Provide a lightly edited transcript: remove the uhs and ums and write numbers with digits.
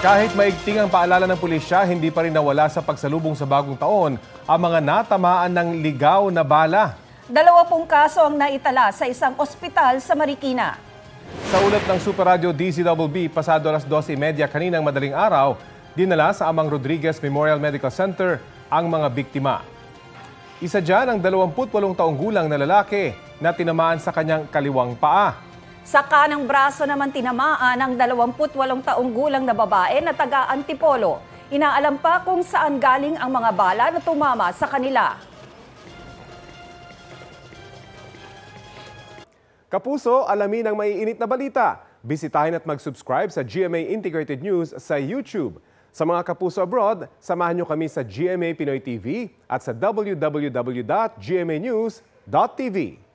Kahit maigting ang paalala ng pulisya, hindi pa rin nawala sa pagsalubong sa bagong taon ang mga natamaan ng ligaw na bala. 20 kaso ang naitala sa isang ospital sa Marikina. Sa ulat ng Super Radio DZBB, pasado alas 12:30 kaninang madaling araw, dinala sa Amang Rodriguez Memorial Medical Center ang mga biktima. Isa dyan ang 28 taong gulang na lalaki na tinamaan sa kanyang kaliwang paa. Sa kanang braso naman tinamaan ang 28 taong gulang na babae na taga Antipolo. Inaalam pa kung saan galing ang mga bala na tumama sa kanila. Kapuso, alamin ang maiinit na balita. Bisitahin at mag-subscribe sa GMA Integrated News sa YouTube. Sa mga kapuso abroad, samahan nyo kami sa GMA Pinoy TV at sa www.gmanews.tv.